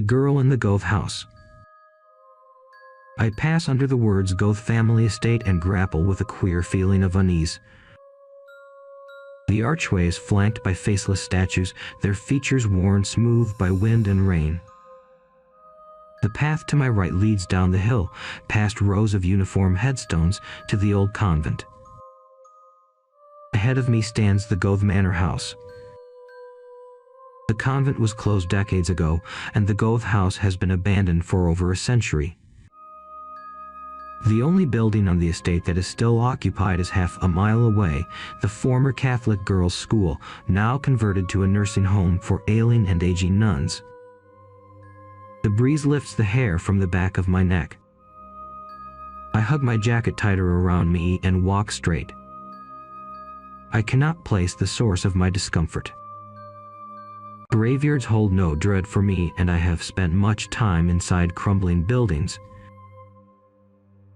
girl in the Goethe house. I pass under the words Goethe family estate and grapple with a queer feeling of unease. The archway is flanked by faceless statues, their features worn smooth by wind and rain. The path to my right leads down the hill, past rows of uniform headstones, to the old convent. Ahead of me stands the Goethe Manor house. The convent was closed decades ago, and the Goethe house has been abandoned for over a century. The only building on the estate that is still occupied is half a mile away, the former Catholic girls' school, now converted to a nursing home for ailing and aging nuns. The breeze lifts the hair from the back of my neck. I hug my jacket tighter around me and walk straight. I cannot place the source of my discomfort. Graveyards hold no dread for me, and I have spent much time inside crumbling buildings.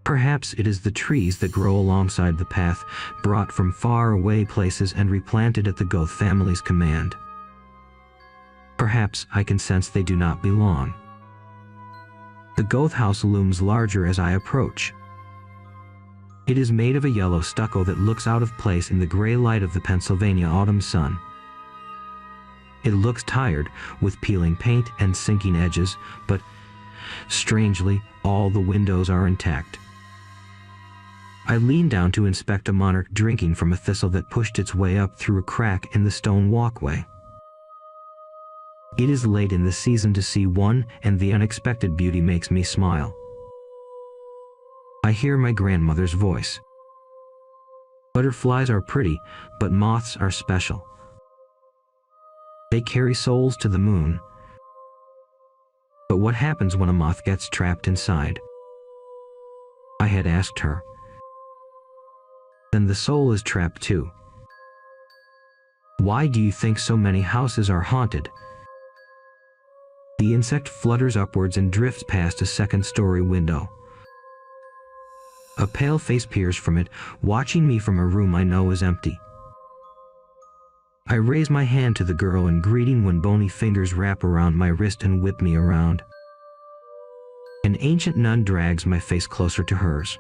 Perhaps it is the trees that grow alongside the path, brought from far away places and replanted at the Goethe family's command. Perhaps I can sense they do not belong. The Goethe house looms larger as I approach. It is made of a yellow stucco that looks out of place in the gray light of the Pennsylvania autumn sun. It looks tired, with peeling paint and sinking edges, but, strangely, all the windows are intact. I lean down to inspect a monarch drinking from a thistle that pushed its way up through a crack in the stone walkway. It is late in the season to see one, and the unexpected beauty makes me smile. I hear my grandmother's voice. Butterflies are pretty, but moths are special. They carry souls to the moon. But what happens when a moth gets trapped inside? I had asked her. Then the soul is trapped too. Why do you think so many houses are haunted? The insect flutters upwards and drifts past a second-story window. A pale face peers from it, watching me from a room I know is empty. I raise my hand to the girl in greeting when bony fingers wrap around my wrist and whip me around. An ancient nun drags my face closer to hers.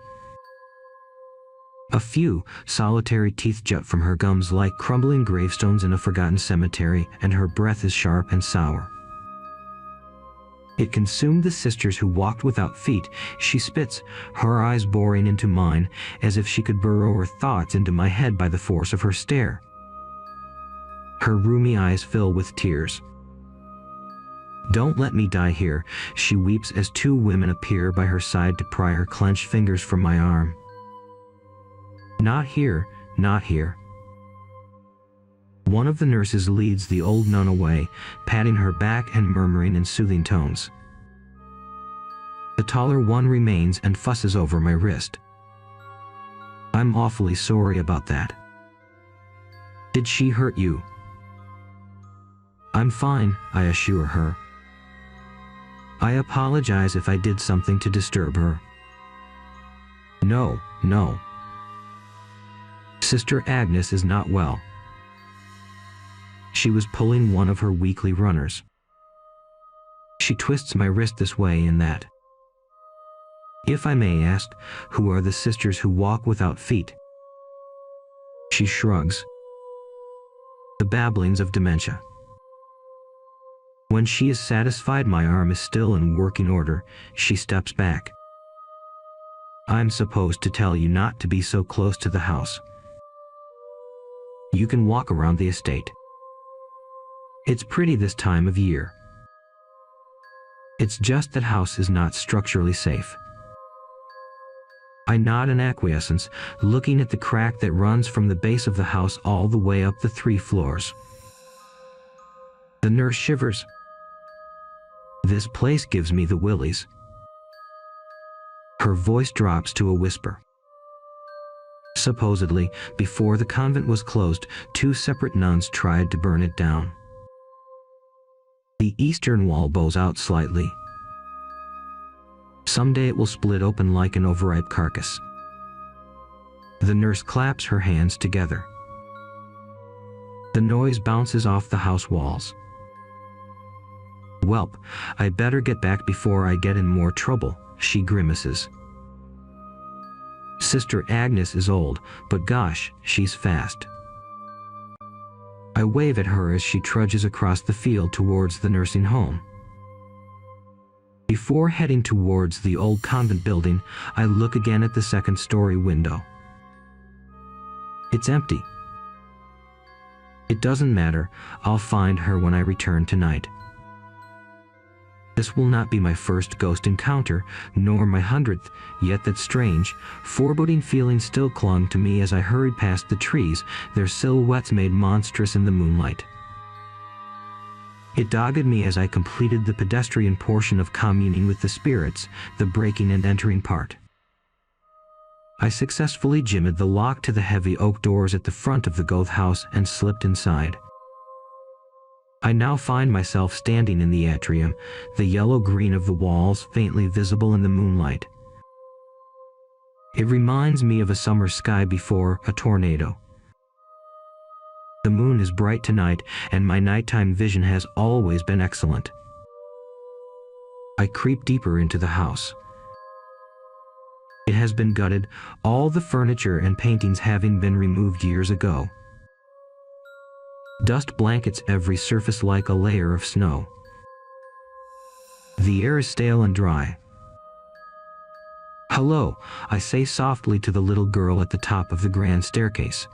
A few solitary teeth jut from her gums like crumbling gravestones in a forgotten cemetery, and her breath is sharp and sour. It consumed the sisters who walked without feet. She spits, her eyes boring into mine, as if she could burrow her thoughts into my head by the force of her stare. Her rheumy eyes fill with tears. Don't let me die here, she weeps as two women appear by her side to pry her clenched fingers from my arm. Not here, not here. One of the nurses leads the old nun away, patting her back and murmuring in soothing tones. The taller one remains and fusses over my wrist. I'm awfully sorry about that. Did she hurt you? I'm fine, I assure her. I apologize if I did something to disturb her. No, no. Sister Agnes is not well. She was pulling one of her weekly runners. She twists my wrist this way and that. If I may ask, who are the sisters who walk without feet? She shrugs. The babblings of dementia. When she is satisfied my arm is still in working order, she steps back. I'm supposed to tell you not to be so close to the house. You can walk around the estate. It's pretty this time of year. It's just that house is not structurally safe. I nod in acquiescence, looking at the crack that runs from the base of the house all the way up the 3 floors. The nurse shivers. This place gives me the willies. Her voice drops to a whisper. Supposedly, before the convent was closed, 2 separate nuns tried to burn it down. The eastern wall bows out slightly. Someday it will split open like an overripe carcass. The nurse claps her hands together. The noise bounces off the house walls. "Welp, I better get back before I get in more trouble," she grimaces. Sister Agnes is old, but gosh, she's fast. I wave at her as she trudges across the field towards the nursing home. Before heading towards the old convent building, I look again at the second-story window. It's empty. It doesn't matter, I'll find her when I return tonight. This will not be my first ghost encounter, nor my 100th, yet that strange, foreboding feeling still clung to me as I hurried past the trees, their silhouettes made monstrous in the moonlight. It dogged me as I completed the pedestrian portion of communing with the spirits, the breaking and entering part. I successfully jimmied the lock to the heavy oak doors at the front of the Goethe house and slipped inside. I now find myself standing in the atrium, the yellow-green of the walls faintly visible in the moonlight. It reminds me of a summer sky before a tornado. The moon is bright tonight, and my nighttime vision has always been excellent. I creep deeper into the house. It has been gutted, all the furniture and paintings having been removed years ago. Dust blankets every surface like a layer of snow. The air is stale and dry. "Hello," I say softly to the little girl at the top of the grand staircase.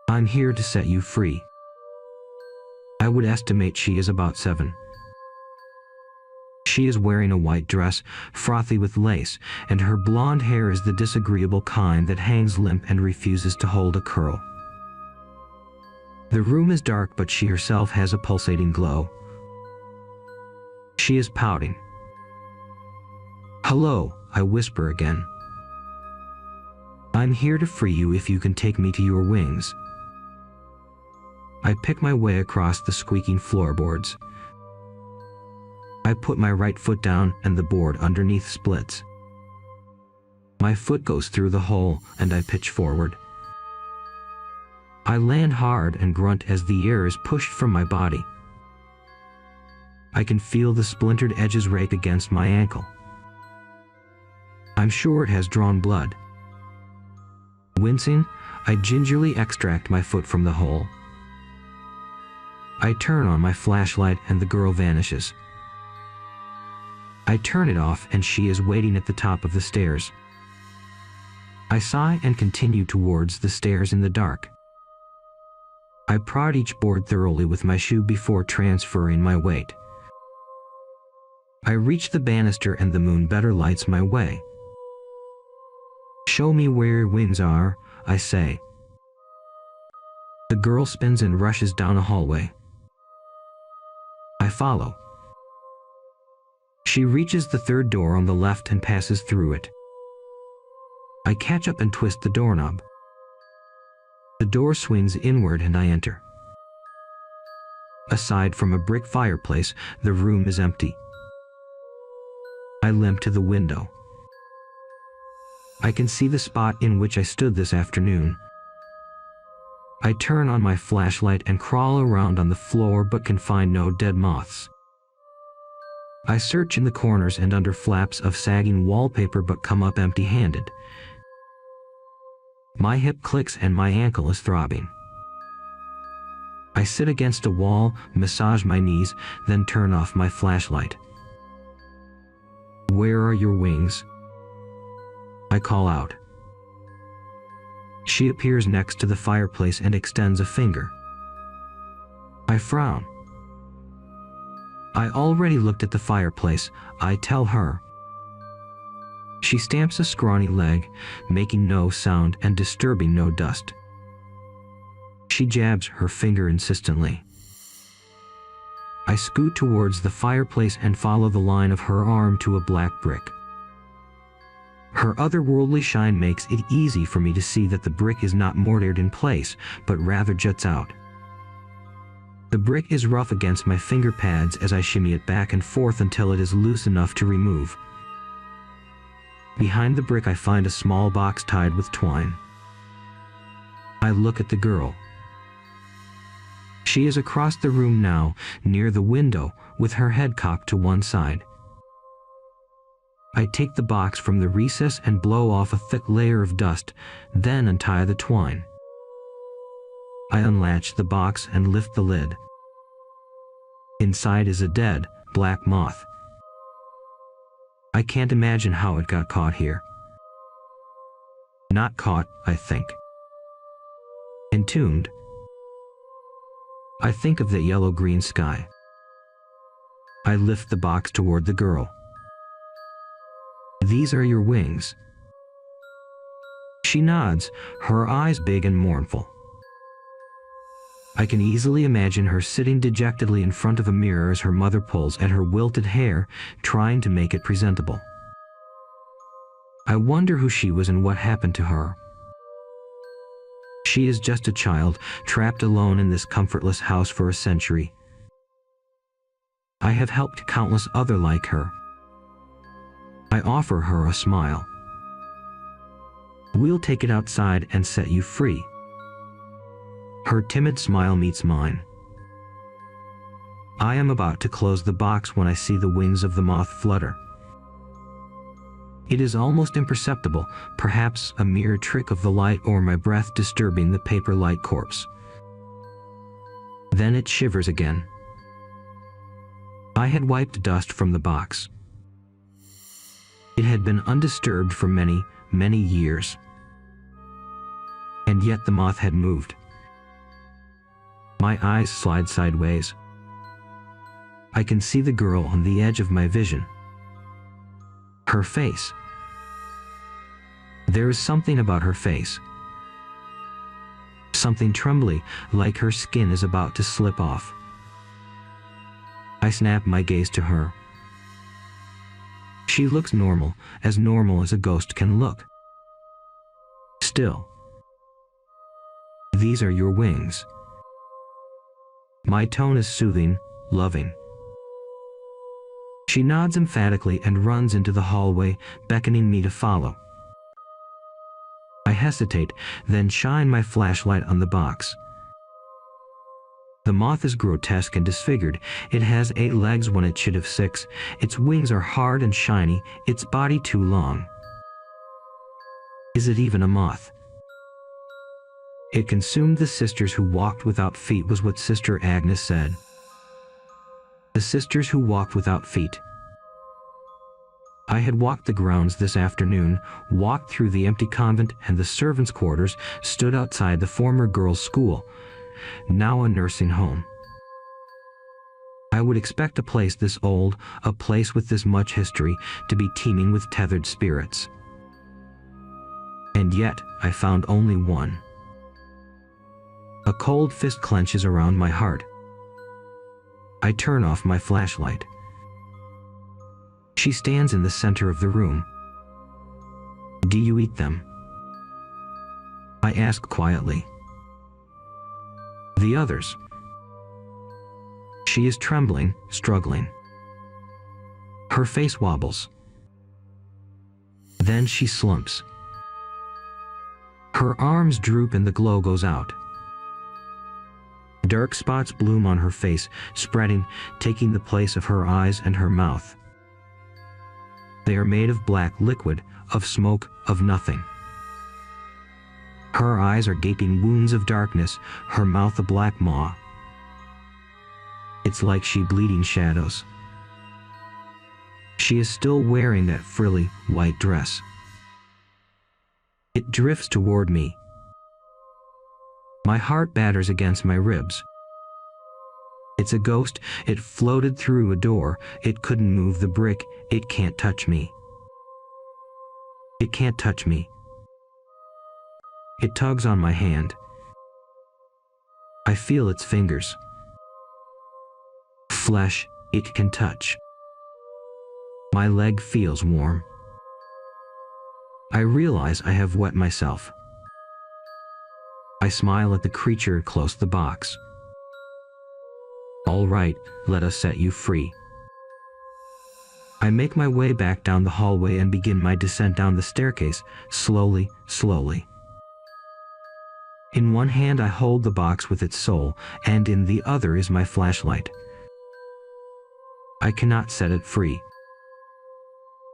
"I'm here to set you free." I would estimate she is about 7. She is wearing a white dress, frothy with lace, and her blonde hair is the disagreeable kind that hangs limp and refuses to hold a curl. The room is dark, but she herself has a pulsating glow. She is pouting. "Hello," I whisper again. "I'm here to free you if you can take me to your wings." I pick my way across the squeaking floorboards. I put my right foot down and the board underneath splits. My foot goes through the hole and I pitch forward. I land hard and grunt as the air is pushed from my body. I can feel the splintered edges rake against my ankle. I'm sure it has drawn blood. Wincing, I gingerly extract my foot from the hole. I turn on my flashlight and the girl vanishes. I turn it off and she is waiting at the top of the stairs. I sigh and continue towards the stairs in the dark. I prod each board thoroughly with my shoe before transferring my weight. I reach the banister and the moon better lights my way. "Show me where your wings are," I say. The girl spins and rushes down a hallway. I follow. She reaches the third door on the left and passes through it. I catch up and twist the doorknob. The door swings inward and I enter. Aside from a brick fireplace, the room is empty. I limp to the window. I can see the spot in which I stood this afternoon. I turn on my flashlight and crawl around on the floor but can find no dead moths. I search in the corners and under flaps of sagging wallpaper but come up empty-handed. My hip clicks and my ankle is throbbing. I sit against a wall, massage my knees, then turn off my flashlight. "Where are your wings?" I call out. She appears next to the fireplace and extends a finger. I frown. "I already looked at the fireplace," I tell her. She stamps a scrawny leg, making no sound and disturbing no dust. She jabs her finger insistently. I scoot towards the fireplace and follow the line of her arm to a black brick. Her otherworldly shine makes it easy for me to see that the brick is not mortared in place, but rather juts out. The brick is rough against my finger pads as I shimmy it back and forth until it is loose enough to remove. Behind the brick I find a small box tied with twine. I look at the girl. She is across the room now, near the window, with her head cocked to one side. I take the box from the recess and blow off a thick layer of dust, then untie the twine. I unlatch the box and lift the lid. Inside is a dead, black moth. I can't imagine how it got caught here. Not caught, I think. Entombed. I think of the yellow-green sky. I lift the box toward the girl. These are your wings. She nods, her eyes big and mournful. I can easily imagine her sitting dejectedly in front of a mirror as her mother pulls at her wilted hair, trying to make it presentable. I wonder who she was and what happened to her. She is just a child, trapped alone in this comfortless house for a century. I have helped countless others like her. I offer her a smile. We'll take it outside and set you free. Her timid smile meets mine. I am about to close the box when I see the wings of the moth flutter. It is almost imperceptible, perhaps a mere trick of the light or my breath disturbing the paper-like corpse. Then it shivers again. I had wiped dust from the box. It had been undisturbed for many, many years. And yet the moth had moved. My eyes slide sideways. I can see the girl on the edge of my vision. Her face. There is something about her face. Something trembly, like her skin is about to slip off. I snap my gaze to her. She looks normal as a ghost can look. Still. These are your wings. My tone is soothing, loving. She nods emphatically and runs into the hallway, beckoning me to follow. I hesitate, then shine my flashlight on the box. The moth is grotesque and disfigured. It has 8 legs when it should have 6. Its wings are hard and shiny, its body too long. Is it even a moth? It consumed the sisters who walked without feet, was what Sister Agnes said. The sisters who walked without feet. I had walked the grounds this afternoon, walked through the empty convent and the servants' quarters, stood outside the former girls' school, now a nursing home. I would expect a place this old, a place with this much history, to be teeming with tethered spirits. And yet, I found only one. A cold fist clenches around my heart. I turn off my flashlight. She stands in the center of the room. Do you eat them? I ask quietly. The others. She is trembling, struggling. Her face wobbles. Then she slumps. Her arms droop and the glow goes out. Dark spots bloom on her face, spreading, taking the place of her eyes and her mouth. They are made of black liquid, of smoke, of nothing. Her eyes are gaping wounds of darkness, her mouth a black maw. It's like she bleeding shadows. She is still wearing that frilly, white dress. It drifts toward me. My heart batters against my ribs. It's a ghost. It floated through a door. It couldn't move the brick. It can't touch me. It can't touch me. It tugs on my hand. I feel its fingers. Flesh, it can touch. My leg feels warm. I realize I have wet myself. I smile at the creature close to the box. All right, let us set you free. I make my way back down the hallway and begin my descent down the staircase, slowly, slowly. In one hand I hold the box with its soul, and in the other is my flashlight. I cannot set it free.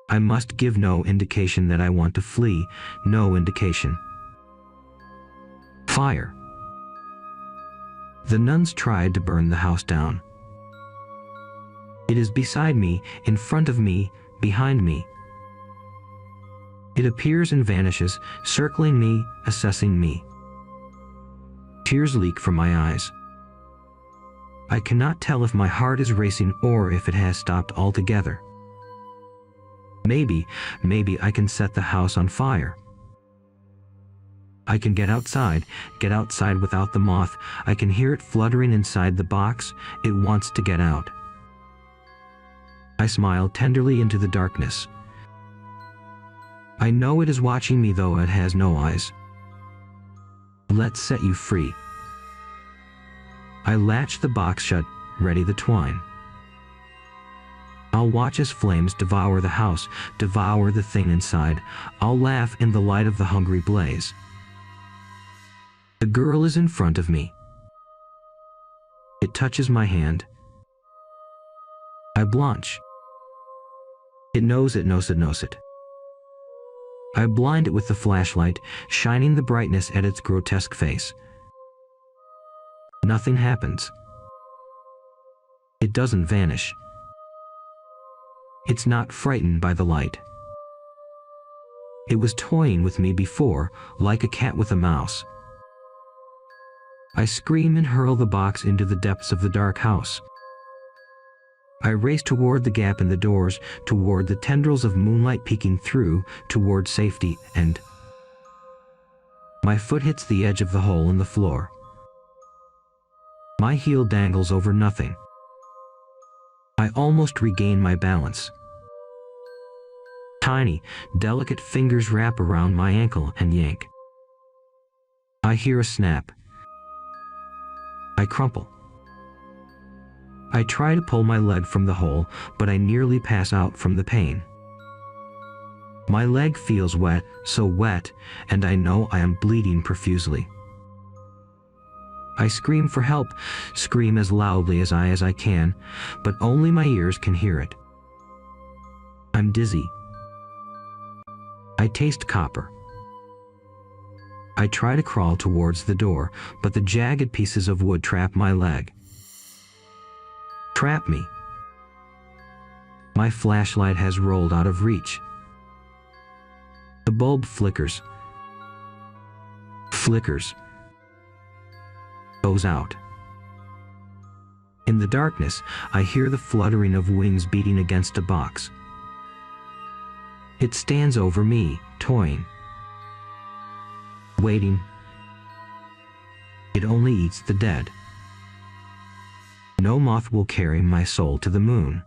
I must give no indication that I want to flee, no indication. Fire. The nuns tried to burn the house down. It is beside me, in front of me, behind me. It appears and vanishes, circling me, assessing me. Tears leak from my eyes. I cannot tell if my heart is racing or if it has stopped altogether. Maybe I can set the house on fire. I can get outside without the moth. I can hear it fluttering inside the box. It wants to get out. I smile tenderly into the darkness. I know it is watching me, though it has no eyes. Let's set you free. I latch the box shut, ready the twine. I'll watch as flames devour the house, devour the thing inside. I'll laugh in the light of the hungry blaze. The girl is in front of me. It touches my hand. I blanch. It knows it. I blind it with the flashlight, shining the brightness at its grotesque face. Nothing happens. It doesn't vanish. It's not frightened by the light. It was toying with me before, like a cat with a mouse. I scream and hurl the box into the depths of the dark house. I race toward the gap in the doors, toward the tendrils of moonlight peeking through, toward safety, and my foot hits the edge of the hole in the floor. My heel dangles over nothing. I almost regain my balance. Tiny, delicate fingers wrap around my ankle and yank. I hear a snap. I crumple. I try to pull my leg from the hole, but I nearly pass out from the pain. My leg feels wet, so wet, and I know I am bleeding profusely. I scream for help, scream as loudly as I can, but only my ears can hear it. I'm dizzy. I taste copper. I try to crawl towards the door, but the jagged pieces of wood trap my leg. Trap me. My flashlight has rolled out of reach. The bulb flickers. Flickers. Goes out. In the darkness, I hear the fluttering of wings beating against a box. It stands over me, toying. Waiting. It only eats the dead. No moth will carry my soul to the moon.